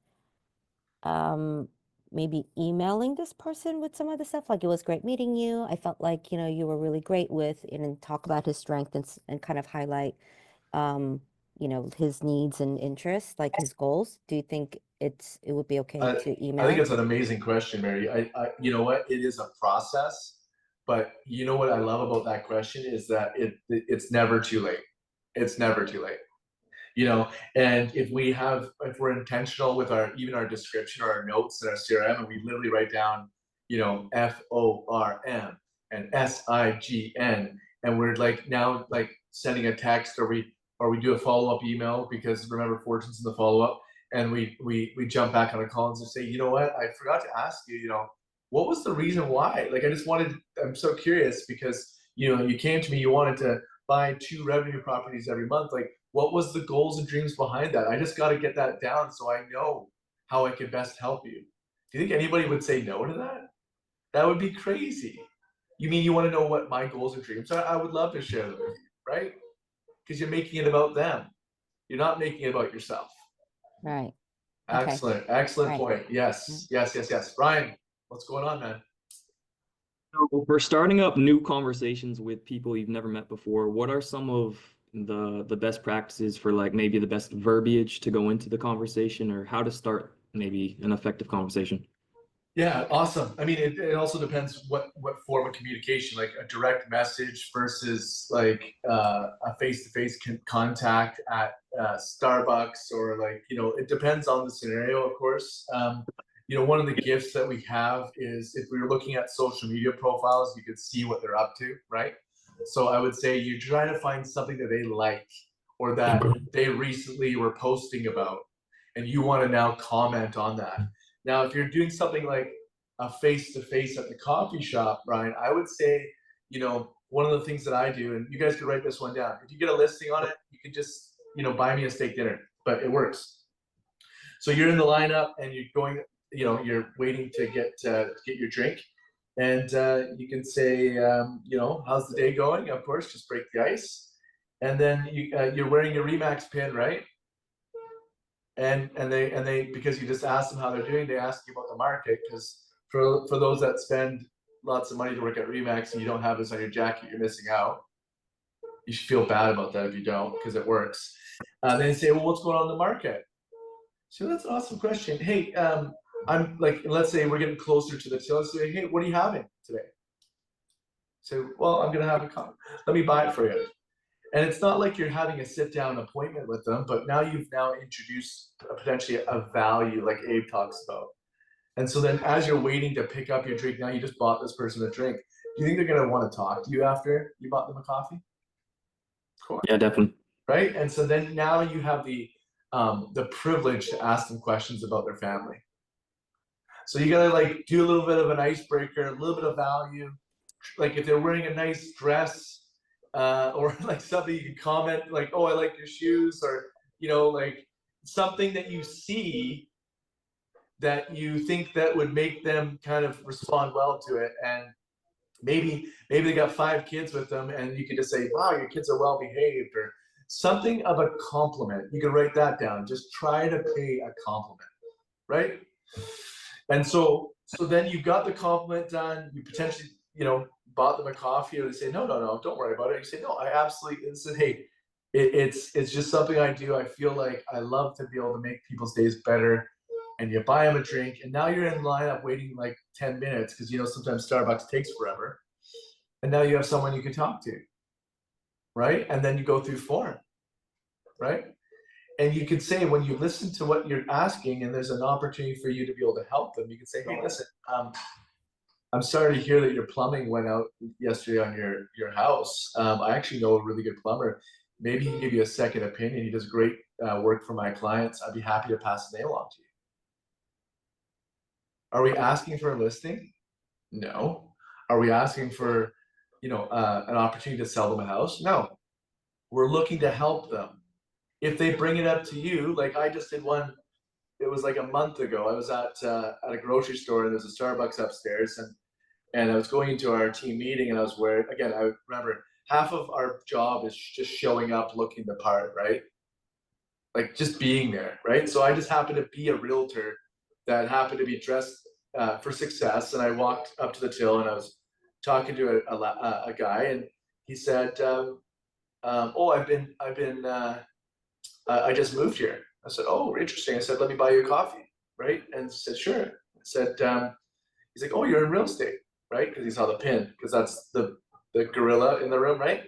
maybe emailing this person with some of the stuff? Like, it was great meeting you. I felt like, you know, you were really great with and talk about his strength and kind of highlight you know, his needs and interests, like his goals. Do you think it would be okay to email? I think it's an amazing question, Mary. I you know what? It is a process, but you know what I love about that question is that it's never too late. It's never too late. You know, and if we're intentional with even our description or our notes in our CRM, and we literally write down, you know, FORM and SIGN, and we're like now like sending a text or we do a follow-up email, because remember, Fortune's in the follow-up, and we jump back on a call and just say, you know what, I forgot to ask you, you know, what was the reason why? Like, I'm so curious, because, you know, you came to me, you wanted to buy 2 revenue properties every month. Like, what was the goals and dreams behind that? I just got to get that down so I know how I can best help you. Do you think anybody would say no to that? That would be crazy. You mean you want to know what my goals and dreams are? I would love to share them with you, right? Because you're making it about them. You're not making it about yourself. Right. Excellent. Excellent Right. point. Yes. Yes. Yes. Yes. Ryan, what's going on, man? So for starting up new conversations with people you've never met before, what are some of the best practices for, like, maybe the best verbiage to go into the conversation, or how to start maybe an effective conversation? Yeah, awesome. I mean, it also depends what form of communication, like a direct message versus like a face-to-face contact at Starbucks, or like, you know, it depends on the scenario, of course. You know, one of the gifts that we have is if we were looking at social media profiles, you could see what they're up to, right? So I would say you're trying to find something that they like or that they recently were posting about, and you want to now comment on that. Now, if you're doing something like a face-to-face at the coffee shop, Brian, I would say, you know, one of the things that I do, and you guys could write this one down. If you get a listing on it, you could just, you know, buy me a steak dinner, but it works. So you're in the lineup and you're going, you know, you're waiting to get your drink, and you can say, you know, how's the day going? Of course, just break the ice, and then you're wearing your Remax pin, right? And they because you just ask them how they're doing, they ask you about the market, because for those that spend lots of money to work at Remax and you don't have this on your jacket, you're missing out. You should feel bad about that if you don't, because it works. Then they say, well, what's going on in the market? So that's an awesome question. Hey, I'm like, let's say we're getting closer to the till. Say, hey, what are you having today? So, well, I'm gonna have a let me buy it for you. And it's not like you're having a sit-down appointment with them, but now you've introduced potentially a value, like Abe talks about. And so then as you're waiting to pick up your drink, now you just bought this person a drink. Do you think they're gonna want to talk to you after you bought them a coffee? Of course. Yeah, definitely. Right? And so then now you have the privilege to ask them questions about their family. So you gotta like do a little bit of an icebreaker, a little bit of value. Like if they're wearing a nice dress, or like something you can comment, like, oh, I like your shoes, or, you know, like something that you see that you think that would make them kind of respond well to it. And maybe they got 5 kids with them, and you can just say, wow, your kids are well behaved, or something of a compliment. You can write that down. Just try to pay a compliment, right? And so then you've got the compliment done. You potentially, you know, bought them a coffee, or they say, no, don't worry about it. You say, no, I absolutely, and said, hey, it's just something I do. I feel like I love to be able to make people's days better. And you buy them a drink, and now you're in line up waiting like 10 minutes, because, you know, sometimes Starbucks takes forever. And now you have someone you can talk to, right? And then you go through form, right? And you could say, when you listen to what you're asking and there's an opportunity for you to be able to help them, you can say, hey, listen, I'm sorry to hear that your plumbing went out yesterday on your house. I actually know a really good plumber. Maybe he can give you a second opinion. He does great work for my clients. I'd be happy to pass the name along to you. Are we asking for a listing? No. Are we asking for, you know, an opportunity to sell them a house? No. We're looking to help them. If they bring it up to you, like I just did one, it was like a month ago. I was at a grocery store, and there's a Starbucks upstairs, and I was going into our team meeting, and I was wearing, again, I remember half of our job is just showing up looking the part, right? Like just being there, right? So I just happened to be a realtor that happened to be dressed for success, and I walked up to the till, and I was talking to a guy, and he said, "Oh, I just moved here." I said, "Oh, interesting." I said, "Let me buy you a coffee," right? And he said, "Sure." I said, he's like, "Oh, you're in real estate, right?" Because he saw the pin, because that's the gorilla in the room, right?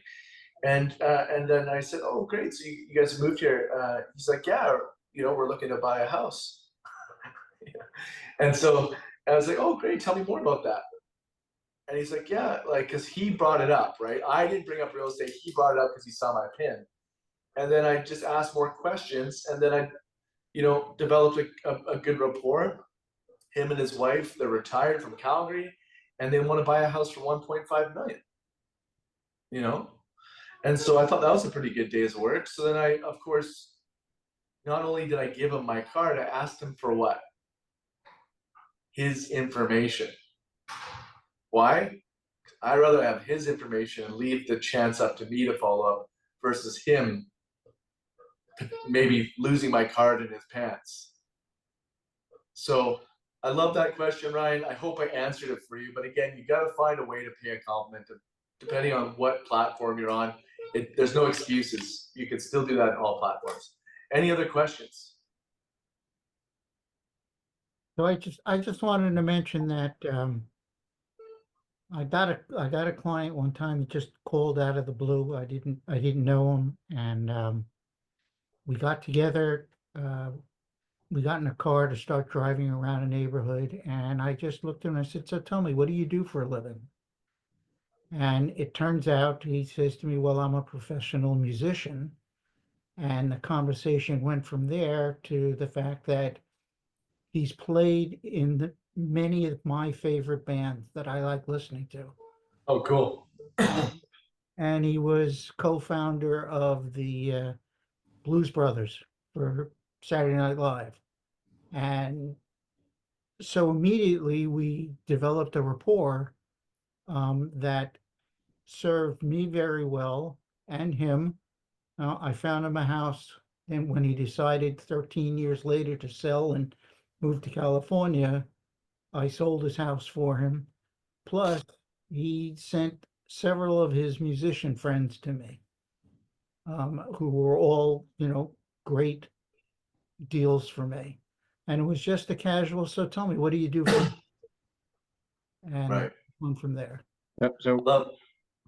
And then I said, "Oh, great! So you guys moved here?" He's like, "Yeah, you know, we're looking to buy a house." Yeah. And so I was like, "Oh, great! Tell me more about that." And he's like, "Yeah, like, because he brought it up, right? I didn't bring up real estate. He brought it up because he saw my pin." And then I just asked more questions, and then I, you know, developed a good rapport. Him and his wife, they're retired from Calgary, and they want to buy a house for 1.5 million. You know, and so I thought that was a pretty good day's work. So then I, of course, not only did I give him my card, I asked him for what? His information. Why? I'd rather have his information and leave the chance up to me to follow up versus him maybe losing my card in his pants. So I love that question, Ryan. I hope I answered it for you. But again, you got to find a way to pay a compliment, depending on what platform you're on. There's no excuses. You can still do that on all platforms. Any other questions? So I just wanted to mention that I got a client one time. He just called out of the blue. I didn't know him, and we got together. We got in a car to start driving around a neighborhood, and I just looked at him and I said, "So tell me, what do you do for a living?" And it turns out he says to me, "Well, I'm a professional musician." And the conversation went from there to the fact that he's played in many of my favorite bands that I like listening to. Oh, cool. And he was co-founder of the Blues Brothers for Saturday Night Live. And so immediately we developed a rapport that served me very well and him. I found him a house, and when he decided 13 years later to sell and move to California, I sold his house for him. Plus, he sent several of his musician friends to me, who were all, great deals for me. And it was just a casual, so tell me, what do you do for and Right. went from there. So Love.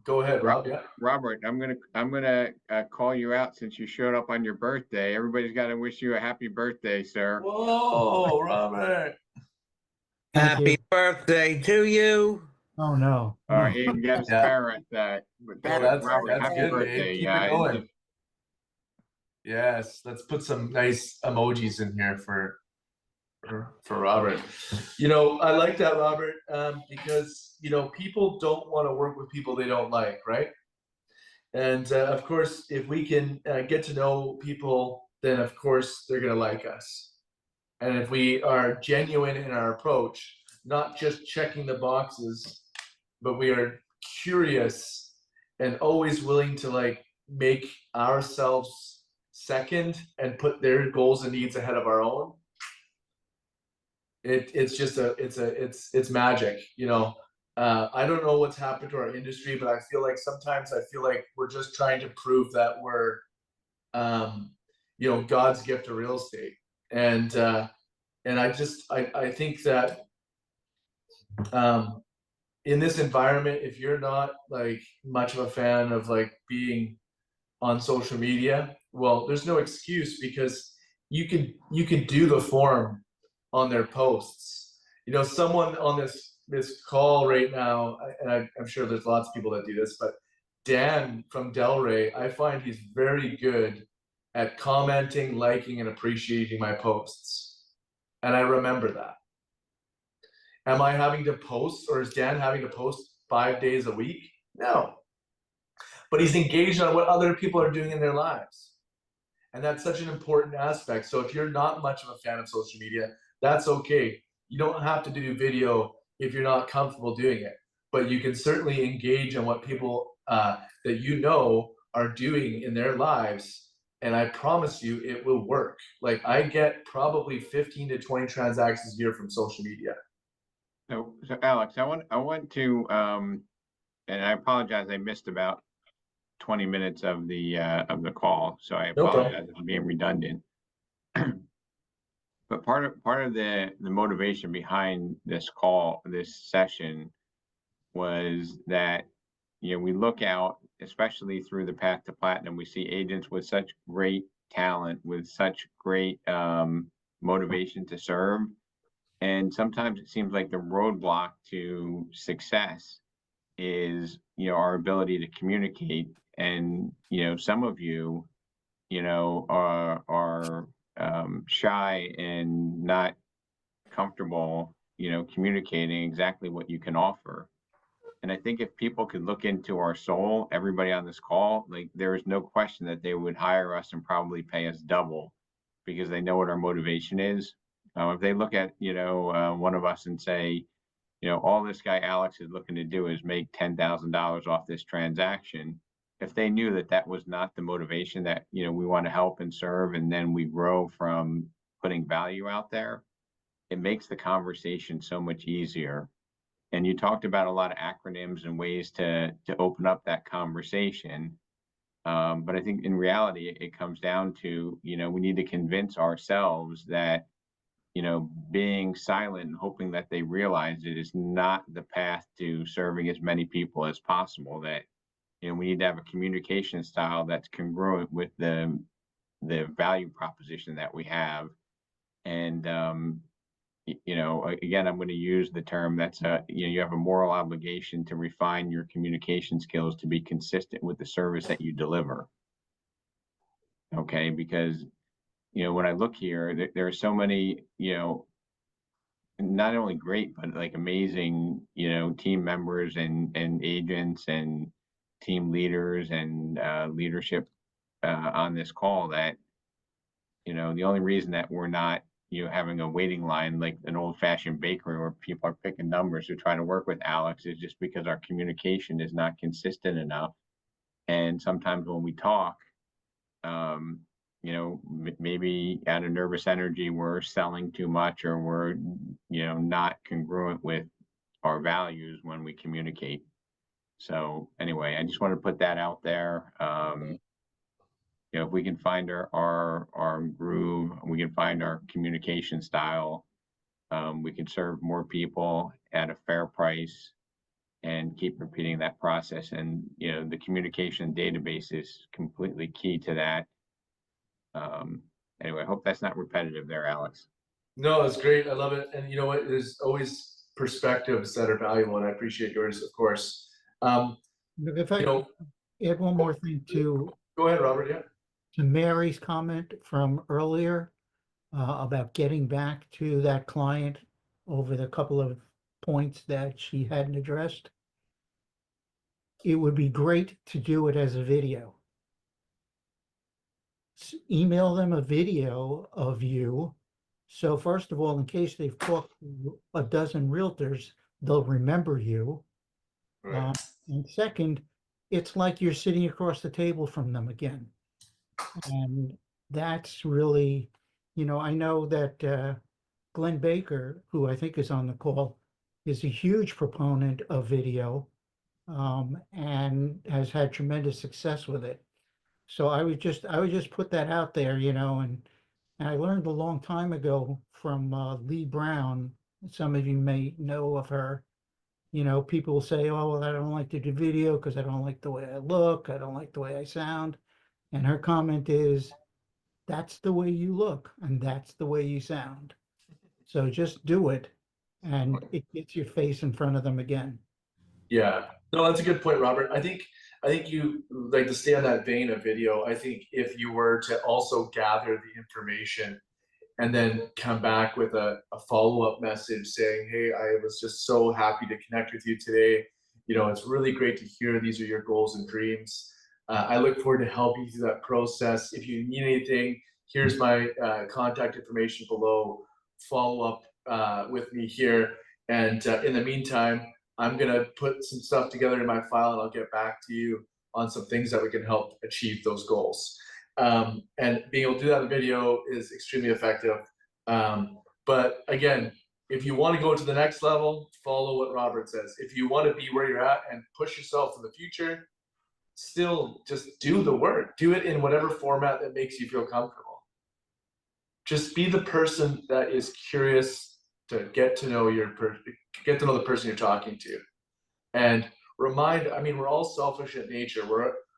Go ahead, Rob. Yeah. Robert, I'm gonna call you out since you showed up on your birthday. Everybody's got to wish you a happy birthday, sir. Whoa, Robert. Thank Happy you. birthday to you. Oh, no. All right, no. you got a Yeah. spare at that. No, that's Robert, happy good, birthday. babe. Keep it going. Yes, let's put some nice emojis in here for Robert. I like that, Robert, because people don't want to work with people they don't like, right? And of course, if we can get to know people, then of course they're gonna like us. And if we are genuine in our approach, not just checking the boxes, but we are curious and always willing to make ourselves second and put their goals and needs ahead of our own. It's magic. I don't know what's happened to our industry, but I feel like we're just trying to prove that we're God's gift to real estate. And I think that in this environment, if you're not much of a fan of being on social media, well, there's no excuse, because you can do the form on their posts. Someone on this call right now, and I'm sure there's lots of people that do this, but Dan from Delray, I find he's very good at commenting, liking, and appreciating my posts. And I remember that. Am I having to post, or is Dan having to post 5 days a week? No. But he's engaged on what other people are doing in their lives. And that's such an important aspect. So if you're not much of a fan of social media, that's okay. You don't have to do video if you're not comfortable doing it. But you can certainly engage on what people that are doing in their lives. And I promise you, it will work. I get probably 15 to 20 transactions a year from social media. So Alex, I want to, and I apologize, I missed about 20 minutes of the call, so I No problem. apologize for being redundant. But part of the motivation behind this session, was that we look out, especially through the path to platinum, we see agents with such great talent, with such great motivation to serve, and sometimes it seems like the roadblock to success is our ability to communicate. And some of you are shy and not comfortable communicating exactly what you can offer. And I think if people could look into our soul, everybody on this call, there is no question that they would hire us and probably pay us double, because they know what our motivation is. If they look at one of us and say, all this guy Alex is looking to do is make $10,000 off this transaction. If they knew that that was not the motivation, that we want to help and serve, and then we grow from putting value out there, it makes the conversation so much easier. And you talked about a lot of acronyms and ways to open up that conversation. But I think in reality, it comes down to, we need to convince ourselves that, being silent and hoping that they realize it is not the path to serving as many people as possible. That, we need to have a communication style that's congruent with the value proposition that we have. And, again, I'm going to use the term that's, you have a moral obligation to refine your communication skills to be consistent with the service that you deliver. Okay, because, when I look here, there are so many, not only great, but like amazing, team members and agents and team leaders and leadership on this call that, the only reason that we're not, having a waiting line like an old fashioned bakery where people are picking numbers to try to work with Alex is just because our communication is not consistent enough. And sometimes when we talk, maybe out of nervous energy, we're selling too much or we're, not congruent with our values when we communicate. So anyway, I just want to put that out there. If we can find our groove, we can find our communication style, we can serve more people at a fair price and keep repeating that process. And, the communication database is completely key to that. Anyway, I hope that's not repetitive there, Alex. No, it's great. I love it. And you know what? There's always perspectives that are valuable, and I appreciate yours, of course. If I add one more thing Go ahead, Robert. Yeah. to Mary's comment from earlier about getting back to that client over the couple of points that she hadn't addressed. It would be great to do it as a video. Email them a video of you. So first of all, in case they've talked to a dozen realtors, they'll remember you. Right. And second, it's like you're sitting across the table from them again. And that's really, I know that Glenn Baker, who I think is on the call, is a huge proponent of video and has had tremendous success with it. So I would just put that out there, and I learned a long time ago from Lee Brown. Some of you may know of her. People will say, oh, well, I don't like to do video because I don't like the way I look. I don't like the way I sound. And her comment is, that's the way you look and that's the way you sound. So just do it and it gets your face in front of them again. Yeah, no, that's a good point, Robert. I think you like to stay on that vein of video. I think if you were to also gather the information and then come back with a follow-up message saying, hey, I was just so happy to connect with you today. It's really great to hear these are your goals and dreams. I look forward to helping you through that process. If you need anything, here's my contact information below. Follow up with me here. And in the meantime, I'm going to put some stuff together in my file and I'll get back to you on some things that we can help achieve those goals. And being able to do that in video is extremely effective. But again, if you want to go to the next level, follow what Robert says. If you want to be where you're at and push yourself in the future, still just do the work. Do it in whatever format that makes you feel comfortable. Just be the person that is curious to get to know the person you're talking to. And we're all selfish at nature.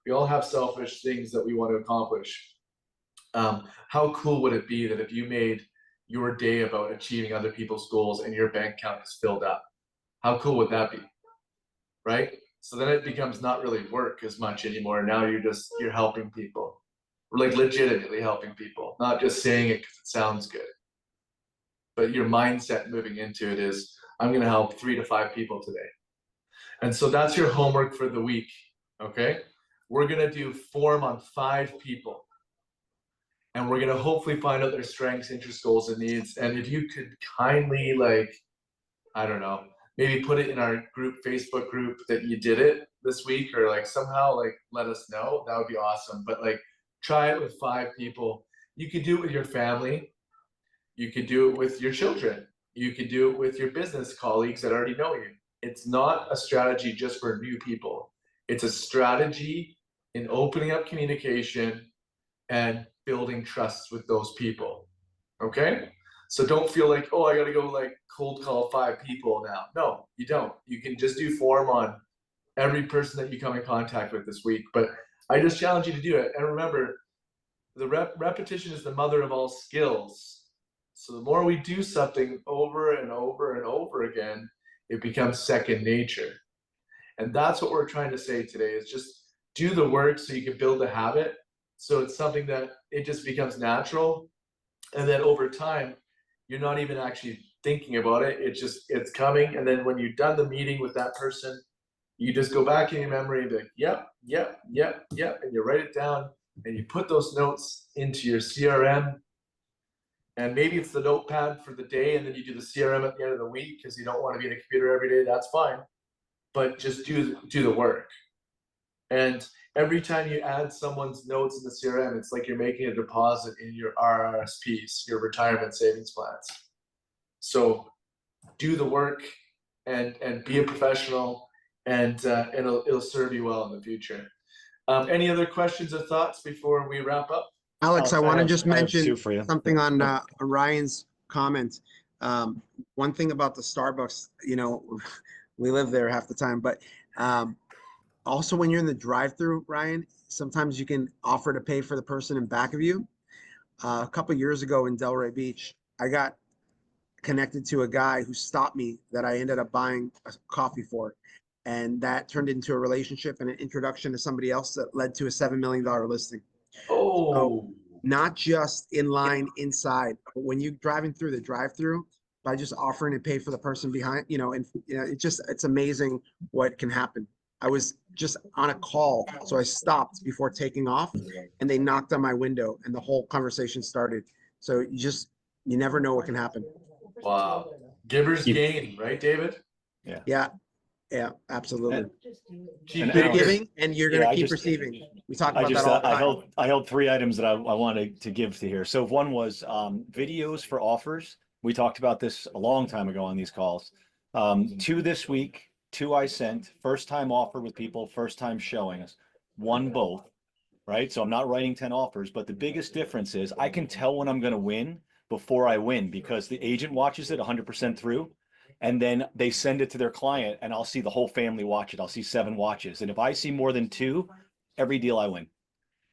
We all have selfish things that we want to accomplish. How cool would it be that if you made your day about achieving other people's goals and your bank account is filled up? How cool would that be? Right? So then it becomes not really work as much anymore. Now you're helping people, like legitimately helping people, not just saying it because it sounds good. But your mindset moving into it is, I'm going to help 3 to 5 people today. And so that's your homework for the week. Okay. We're going to do form on 5 people. And we're going to hopefully find out their strengths, interests, goals, and needs. And if you could kindly, I don't know, maybe put it in our group, Facebook group that you did it this week, or somehow let us know, that would be awesome. But try it with 5 people. You could do it with your family. You could do it with your children. You could do it with your business colleagues that already know you. It's not a strategy just for new people. It's a strategy in opening up communication and building trust with those people. Okay? So don't feel like, oh, I got to go cold call 5 people now. No, you don't. You can just do form on every person that you come in contact with this week. But I just challenge you to do it. And remember, the repetition is the mother of all skills. So the more we do something over and over and over again, it becomes second nature. And that's what we're trying to say today, is just do the work so you can build the habit. So it's something that it just becomes natural. And then over time, you're not even actually thinking about it. It's coming. And then when you're done the meeting with that person, you just go back in your memory and be like, yep, yep, yep, yep. And you write it down and you put those notes into your CRM. And maybe it's the notepad for the day, and then you do the CRM at the end of the week because you don't want to be in a computer every day. That's fine. But just do the work. And every time you add someone's notes in the CRM, it's like you're making a deposit in your RRSPs, your retirement savings plans. So do the work and be a professional, and it'll serve you well in the future. Any other questions or thoughts before we wrap up? Alex, I want to just I have mention two for you. something on Ryan's comments. One thing about the Starbucks, you know, we live there half the time, but also when you're in the drive-through, Ryan, sometimes you can offer to pay for the person in back of you. A couple years ago in Delray Beach, I got connected to a guy who stopped me that I ended up buying a coffee for. And that turned into a relationship and an introduction to somebody else that led to a $7 million listing. Oh, So not just in line inside, but when you're driving through the drive-through, by just offering to pay for the person behind, you know, and you know, it's amazing what can happen. I was just on a call, so I stopped before taking off, and they knocked on my window, and the whole conversation started. So you never know what can happen. wow. Giver's gain, right, David? Yeah, absolutely. Keep giving, and you're gonna Yeah, keep receiving. We talk about that all the I time. held 3 items that I wanted to give to here. So one was videos for offers. We talked about this a long time ago on these calls. 2 this week, 2 I sent. First time offer with people, first time showing us. 1 both, right? So I'm not writing 10 offers, but the biggest difference is I can tell when I'm going to win before I win because the agent watches it 100% through. And then they send it to their client, and I'll see the whole family watch it. I'll see 7 watches. And if I see more than 2, every deal I win.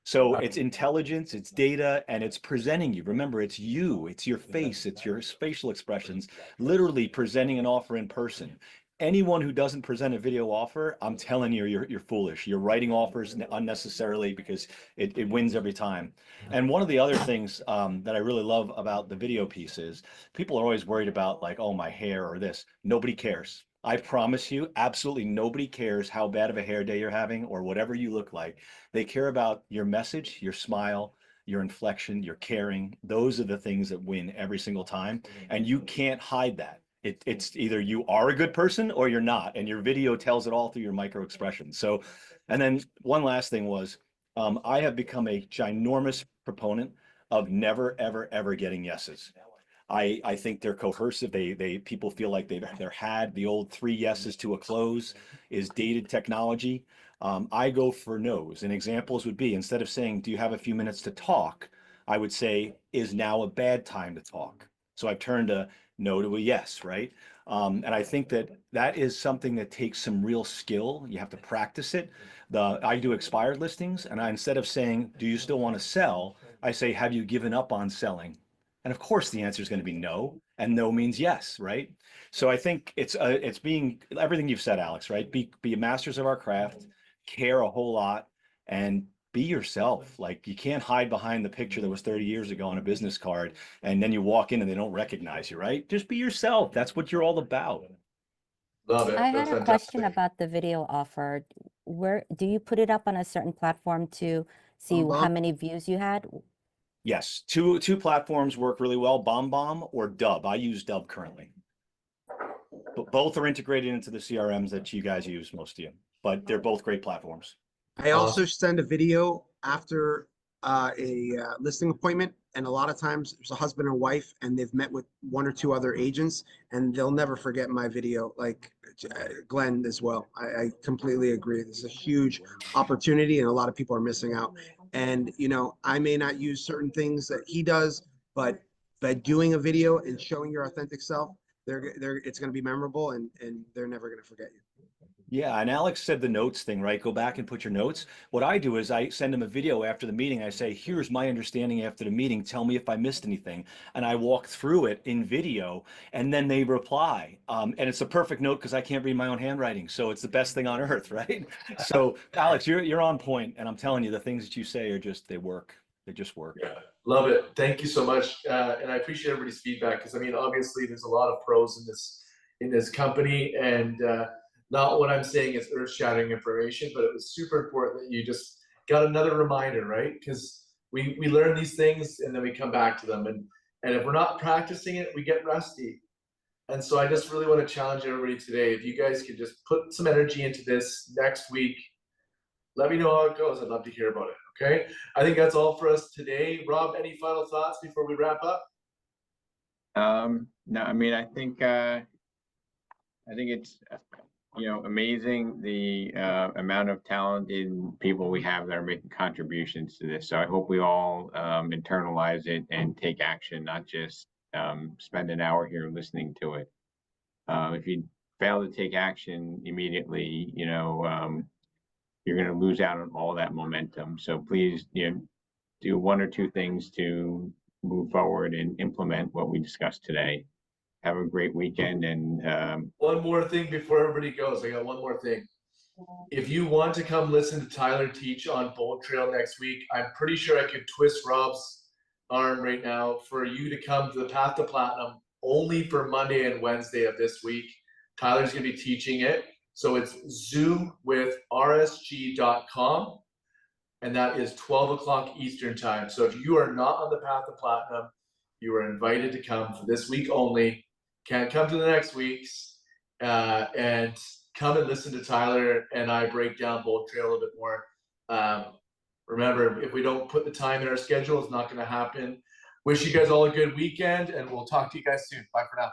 So it's intelligence, it's data, and it's presenting you. Remember, it's you, it's your face, it's your facial expressions, literally presenting an offer in person. Anyone who doesn't present a video offer, I'm telling you, you're foolish. You're writing offers unnecessarily because it wins every time. And one of the other things that I really love about the video piece is people are always worried about like, oh, my hair or this. Nobody cares. I promise you, absolutely nobody cares how bad of a hair day you're having or whatever you look like. They care about your message, your smile, your inflection, your caring. Those are the things that win every single time. And you can't hide that. It's either you are a good person or you're not. And your video tells it all through your micro expressions. So, and then one last thing was, I have become a ginormous proponent of never, ever, ever getting yeses. I think they're coercive. People feel like they're had. The old 3 yeses to a close is dated technology. I go for no's, and examples would be, instead of saying, do you have a few minutes to talk? I would say, is now a bad time to talk? So I've turned a no to a yes, right? And I think that is something that takes some real skill. You have to practice it. I do expired listings, and instead of saying, do you still want to sell? I say, have you given up on selling? And of course, the answer is going to be no, and no means yes, right? So I think it's being everything you've said, Alex, right? Be masters of our craft, care a whole lot, and be yourself. Like you can't hide behind the picture that was 30 years ago on a business card, and then you walk in and they don't recognize you, right? Just be yourself. That's what you're all about. Love it. I That's had a question fantastic. about the video offer. Where do you put it up on a certain platform to see how many views you had? Yes, two platforms work really well, BombBomb or Dub. I use Dub currently. But both are integrated into the CRMs that you guys use, most of you, but they're both great platforms. I also send a video after a listing appointment, and a lot of times there's a husband and wife, and they've met with 1 or 2 other agents, and they'll never forget my video. Like Glenn as well. I completely agree. This is a huge opportunity, and a lot of people are missing out. And you know, I may not use certain things that he does, but by doing a video and showing your authentic self, it's going to be memorable, and they're never going to forget you. Yeah, and Alex said the notes thing, right? Go back and put your notes. What I do is I send them a video after the meeting. I say, here's my understanding after the meeting. Tell me if I missed anything. And I walk through it in video, and then they reply. And it's a perfect note because I can't read my own handwriting. So it's the best thing on earth, right? So Alex, you're on point, and I'm telling you, the things that you say are just, they work. They just work. Yeah, love it. Thank you so much. And I appreciate everybody's feedback because I mean, obviously there's a lot of pros in this company, and not what I'm saying is earth-shattering information, but it was super important that you just got another reminder, right? Because we learn these things and then we come back to them, and if we're not practicing it, we get rusty. And so I just really want to challenge everybody today. If you guys could just put some energy into this next week, let me know how it goes. I'd love to hear about it. Okay. I think that's all for us today. Rob, any final thoughts before we wrap up? No, I mean, I think it's, amazing the amount of talented people we have that are making contributions to this. So I hope we all internalize it and take action, not just spend an hour here listening to it. If you fail to take action immediately, you're going to lose out on all that momentum. So please, do one or two things to move forward and implement what we discussed today. Have a great weekend, and one more thing before everybody goes. I got one more thing. If you want to come listen to Tyler teach on Bold Trail next week, I'm pretty sure I could twist Rob's arm right now for you to come to the Path to Platinum only for Monday and Wednesday of this week. Tyler's going to be teaching it. So it's Zoom with rsg.com, and that is 12 o'clock Eastern time. So if you are not on the Path to Platinum, you are invited to come for this week only. Can't come to the next week's, and come and listen to Tyler and I break down Bold Trail a little bit more. Remember, if we don't put the time in our schedule, it's not going to happen. Wish you guys all a good weekend, and we'll talk to you guys soon. Bye for now.